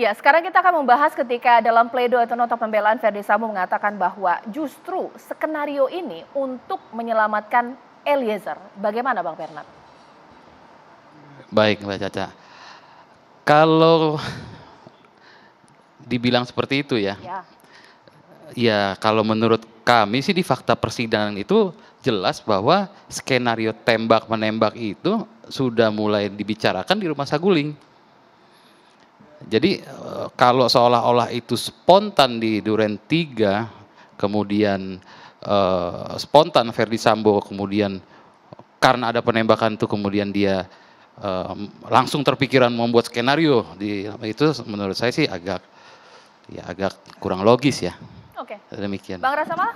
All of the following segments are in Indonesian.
Ya, sekarang kita akan membahas ketika dalam pledoi atau nota pembelaan Ferdy Sambo mengatakan bahwa justru skenario ini untuk menyelamatkan Eliezer. Bagaimana Bang Bernard? Baik Mbak Caca, kalau dibilang seperti itu ya kalau menurut kami sih di fakta persidangan itu jelas bahwa skenario tembak-menembak itu sudah mulai dibicarakan di Rumah Saguling. Jadi kalau seolah-olah itu spontan di Duren 3, kemudian spontan Ferdy Sambo, kemudian karena ada penembakan itu kemudian dia langsung terpikiran membuat skenario, itu menurut saya sih agak kurang logis ya. Oke. Demikian. Bang Rasama?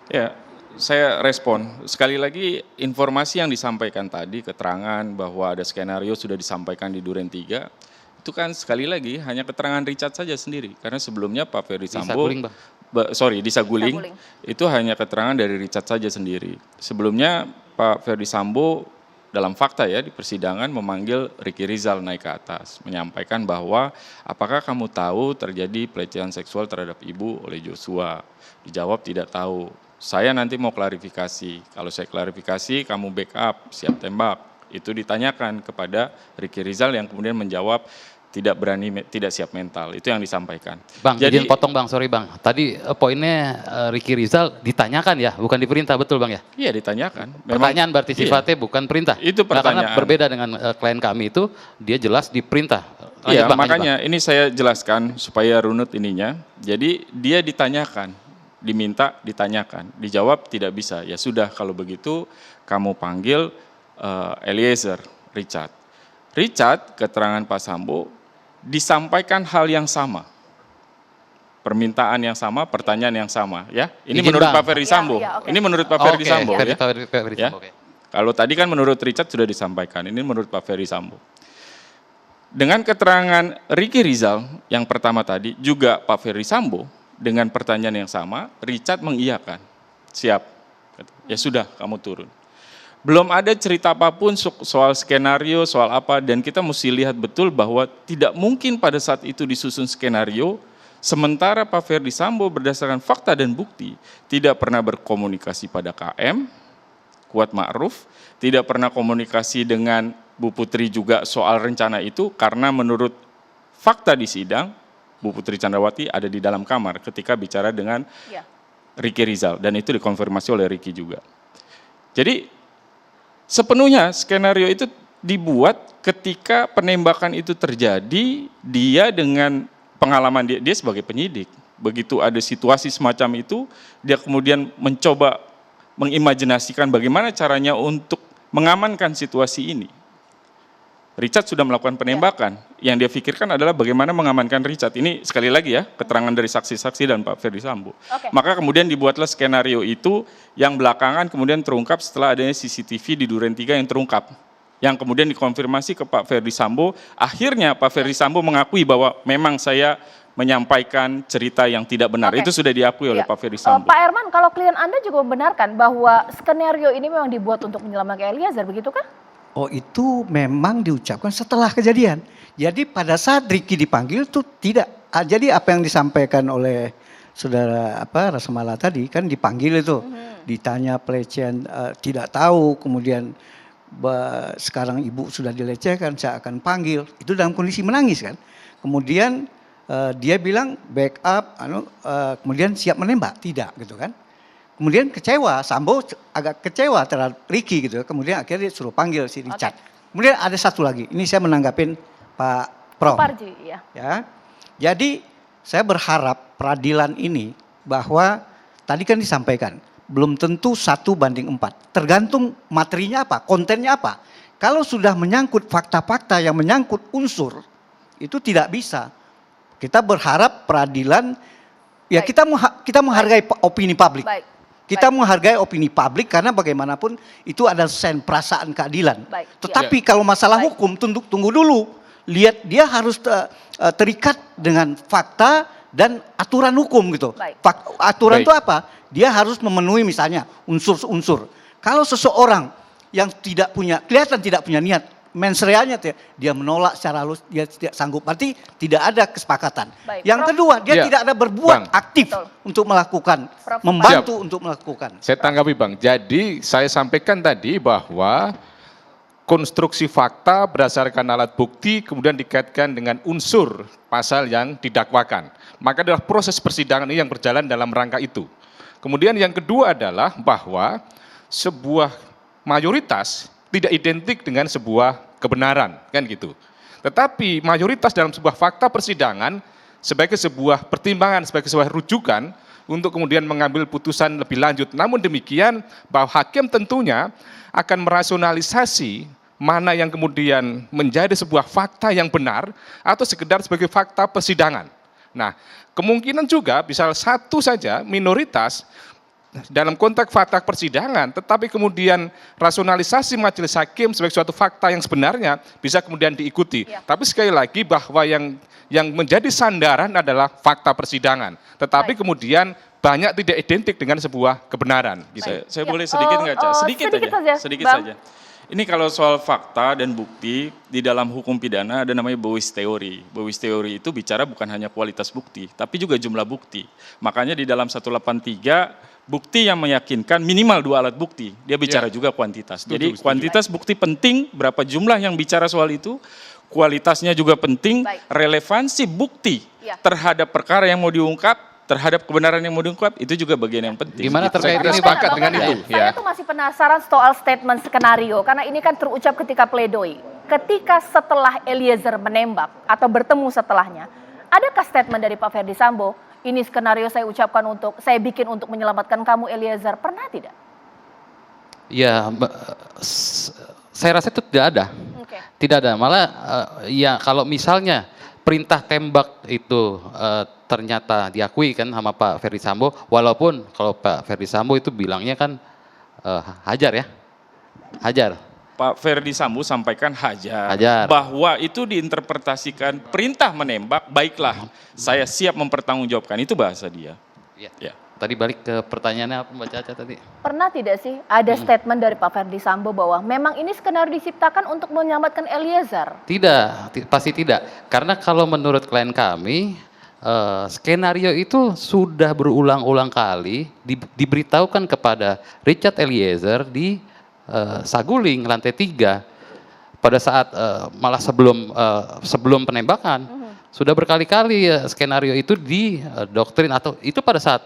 Ya, saya respon. Sekali lagi informasi yang disampaikan tadi, keterangan bahwa ada skenario sudah disampaikan di Duren 3, itu kan sekali lagi hanya keterangan Richard saja sendiri. Karena sebelumnya Pak Ferdy Sambo, di Saguling, itu hanya keterangan dari Richard saja sendiri. Sebelumnya Pak Ferdy Sambo dalam fakta ya di persidangan memanggil Ricky Rizal naik ke atas. Menyampaikan bahwa apakah kamu tahu terjadi pelecehan seksual terhadap ibu oleh Joshua? Dijawab tidak tahu. Saya nanti mau klarifikasi. Kalau saya klarifikasi kamu backup, siap tembak. Itu ditanyakan kepada Ricky Rizal yang kemudian menjawab tidak siap mental. Itu yang disampaikan. Bang, jadi potong Bang, sorry Bang. Tadi poinnya Ricky Rizal ditanyakan ya, bukan diperintah, betul Bang ya? Iya ditanyakan. Pertanyaan berarti sifatnya bukan perintah. Itu pertanyaan. Karena berbeda dengan klien kami itu, dia jelas diperintah. Iya makanya ini saya jelaskan supaya runut ininya. Jadi dia ditanyakan, diminta ditanyakan, dijawab tidak bisa. Ya sudah kalau begitu kamu panggil Eliezer, Richard. Richard, keterangan Pak Sambo, disampaikan hal yang sama. Permintaan yang sama, pertanyaan yang sama. Ya, ini menurut Pak Ferdy Sambo. Ini menurut Pak Ferdy Sambo. Ya. Kalau tadi kan menurut Richard sudah disampaikan, ini menurut Pak Ferdy Sambo. Dengan keterangan Ricky Rizal yang pertama tadi, juga Pak Ferdy Sambo, dengan pertanyaan yang sama, Richard mengiyakan. Siap. Ya sudah, kamu turun. Belum ada cerita apapun soal skenario, soal apa, dan kita mesti lihat betul bahwa tidak mungkin pada saat itu disusun skenario, sementara Pak Ferdy Sambo berdasarkan fakta dan bukti, tidak pernah berkomunikasi pada KM, Kuat Ma'ruf, tidak pernah komunikasi dengan Bu Putri juga soal rencana itu, karena menurut fakta di sidang, Bu Putri Chandrawati ada di dalam kamar ketika bicara dengan Ricky Rizal, dan itu dikonfirmasi oleh Ricky juga. Jadi, sepenuhnya skenario itu dibuat ketika penembakan itu terjadi, dia dengan pengalaman dia sebagai penyidik. Begitu ada situasi semacam itu, dia kemudian mencoba mengimajinasikan bagaimana caranya untuk mengamankan situasi ini. Richard sudah melakukan penembakan, yang dia pikirkan adalah bagaimana mengamankan Richard. Ini sekali lagi ya, keterangan dari saksi-saksi dan Pak Ferdy Sambo. Maka kemudian dibuatlah skenario itu yang belakangan kemudian terungkap setelah adanya CCTV di Duren 3 yang terungkap. Yang kemudian dikonfirmasi ke Pak Ferdy Sambo, akhirnya Pak Ferdy Sambo mengakui bahwa memang saya menyampaikan cerita yang tidak benar. Itu sudah diakui oleh Pak Ferdy Sambo. Pak Herman, kalau klien Anda juga membenarkan bahwa skenario ini memang dibuat untuk menyelamatkan Eliezer, begitu kan? Oh itu memang diucapkan setelah kejadian. Jadi pada saat Ricky dipanggil itu tidak. Jadi apa yang disampaikan oleh saudara Rasa Mala tadi kan dipanggil itu. Ditanya pelecehan tidak tahu, kemudian sekarang ibu sudah dilecehkan, saya akan panggil. Itu dalam kondisi menangis kan. Kemudian dia bilang backup, kemudian siap menembak, tidak gitu kan. Kemudian kecewa, Sambo agak kecewa terhadap Ricky gitu. Kemudian akhirnya dia suruh panggil si Richard. Kemudian ada satu lagi, ini saya menanggapin Pak Prof. Parji, ya. Jadi saya berharap peradilan ini bahwa tadi kan disampaikan, belum tentu 1:4. Tergantung materinya apa, kontennya apa. Kalau sudah menyangkut fakta-fakta yang menyangkut unsur, itu tidak bisa. Kita berharap peradilan, ya kita menghargai opini publik. Kita menghargai opini publik karena bagaimanapun itu ada sen perasaan keadilan. Tetapi kalau masalah hukum tunggu dulu. Lihat dia harus terikat dengan fakta dan aturan hukum gitu. Aturan itu apa? Dia harus memenuhi misalnya unsur-unsur. Kalau seseorang yang kelihatan tidak punya niat mens reanya dia menolak secara halus, dia tidak sanggup. Berarti tidak ada kesepakatan. Baik, Yang Prof. kedua, dia Ya, tidak ada berbuat Bang. aktif Betul. untuk melakukan, Prof. membantu untuk melakukan. Saya tanggapi Bang, jadi saya sampaikan tadi bahwa konstruksi fakta berdasarkan alat bukti kemudian dikaitkan dengan unsur pasal yang didakwakan. Maka adalah proses persidangan ini yang berjalan dalam rangka itu. Kemudian yang kedua adalah bahwa sebuah mayoritas tidak identik dengan sebuah kebenaran, kan gitu. Tetapi mayoritas dalam sebuah fakta persidangan sebagai sebuah pertimbangan, sebagai sebuah rujukan untuk kemudian mengambil putusan lebih lanjut. Namun demikian bahwa hakim tentunya akan merasionalisasi mana yang kemudian menjadi sebuah fakta yang benar atau sekedar sebagai fakta persidangan. Nah, kemungkinan juga bisa satu saja minoritas dalam konteks fakta persidangan, tetapi kemudian rasionalisasi majelis hakim sebagai suatu fakta yang sebenarnya bisa kemudian diikuti. Ya. Tapi sekali lagi bahwa yang menjadi sandaran adalah fakta persidangan, tetapi Baik. kemudian banyak tidak identik dengan sebuah kebenaran. Gitu. Saya Ya, boleh sedikit nggak, Cak? Sedikit sedikit aja. saja, Sedikit Bang. saja. Ini kalau soal fakta dan bukti, di dalam hukum pidana ada namanya Bowies teori. Bowies teori itu bicara bukan hanya kualitas bukti, tapi juga jumlah bukti. Makanya di dalam 183, bukti yang meyakinkan minimal 2 alat bukti. Dia bicara juga kuantitas. Jadi setuju. kuantitas bukti penting, berapa jumlah yang bicara soal itu, kualitasnya juga penting, Baik. relevansi bukti Ya. terhadap perkara yang mau diungkap, terhadap kebenaran yang mau diungkap, itu juga bagian yang penting. Gimana Gitu. terkait Saya kira ini, sepakat Bang? dengan Bang itu. Ferry, saya tuh masih penasaran soal statement skenario, karena ini kan terucap ketika pledoi. Ketika setelah Eliezer menembak atau bertemu setelahnya, adakah statement dari Pak Ferdi Sambo, ini skenario saya ucapkan saya bikin untuk menyelamatkan kamu Eliezer, pernah tidak? Ya, saya rasa itu tidak ada. Oke. Tidak ada, malah ya kalau misalnya perintah tembak itu ternyata diakui kan sama Pak Ferdi Sambo, walaupun kalau Pak Ferdi Sambo itu bilangnya kan hajar ya, hajar. Pak Ferdi Sambo sampaikan hajar, Hajar. bahwa itu diinterpretasikan perintah menembak, baiklah saya siap mempertanggungjawabkan, itu bahasa dia. Ya. Ya. Tadi balik ke pertanyaannya apa Mbak Caca tadi? Pernah tidak sih ada statement dari Pak Ferdi Sambo bahwa memang ini skenario diciptakan untuk menyelamatkan Eliezer? Tidak, pasti tidak. Karena kalau menurut klien kami, skenario itu sudah berulang-ulang kali diberitahukan kepada Richard Eliezer di Saguling lantai 3 pada saat malah sebelum penembakan. Sudah berkali-kali skenario itu didoktrin atau itu pada saat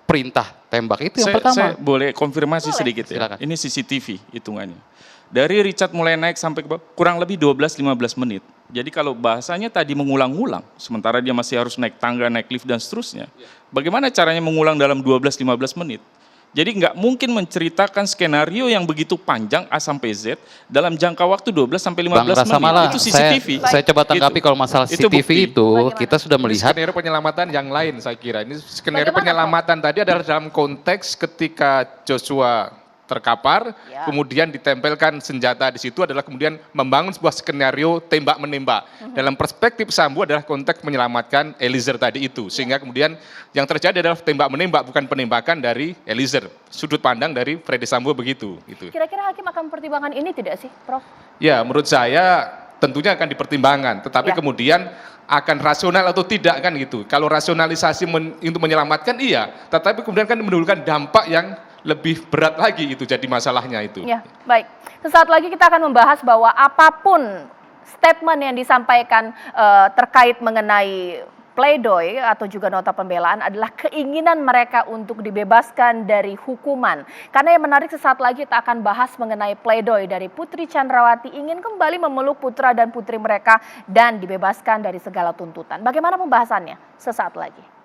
perintah tembak itu yang pertama. Saya boleh konfirmasi Boleh. sedikit ya. Silakan. Ini CCTV hitungannya. Dari Richard mulai naik sampai ke bawah, kurang lebih 12-15 menit. Jadi kalau bahasanya tadi mengulang-ulang, sementara dia masih harus naik tangga, naik lift dan seterusnya. Bagaimana caranya mengulang dalam 12-15 menit? Jadi nggak mungkin menceritakan skenario yang begitu panjang A sampai Z dalam jangka waktu 12 sampai 15 Bang Rasa menit. malah Itu CCTV. saya coba tanggapi Gitu. kalau masalah Itu CCTV bukti. itu Bagaimana? kita sudah Ini melihat skenario penyelamatan yang lain saya kira. Ini skenario Bagaimana, penyelamatan tadi adalah dalam konteks ketika Joshua terkapar, Ya. kemudian ditempelkan senjata di situ adalah kemudian membangun sebuah skenario tembak-menembak. Dalam perspektif Sambo adalah konteks menyelamatkan Eliezer tadi itu. Sehingga kemudian yang terjadi adalah tembak-menembak bukan penembakan dari Eliezer. Sudut pandang dari Ferdi Sambo begitu. Gitu. Kira-kira hakim akan mempertimbangkan ini tidak sih, Prof? Ya, menurut saya tentunya akan dipertimbangkan, tetapi Ya. kemudian akan rasional atau tidak kan gitu. Kalau rasionalisasi untuk menyelamatkan iya, tetapi kemudian kan menimbulkan dampak yang lebih berat lagi itu jadi masalahnya itu. Ya, baik. Sesaat lagi kita akan membahas bahwa apapun statement yang disampaikan terkait mengenai pledoi atau juga nota pembelaan adalah keinginan mereka untuk dibebaskan dari hukuman. Karena yang menarik sesaat lagi kita akan bahas mengenai pledoi dari Putri Chandrawati ingin kembali memeluk putra dan putri mereka dan dibebaskan dari segala tuntutan. Bagaimana pembahasannya? Sesaat lagi.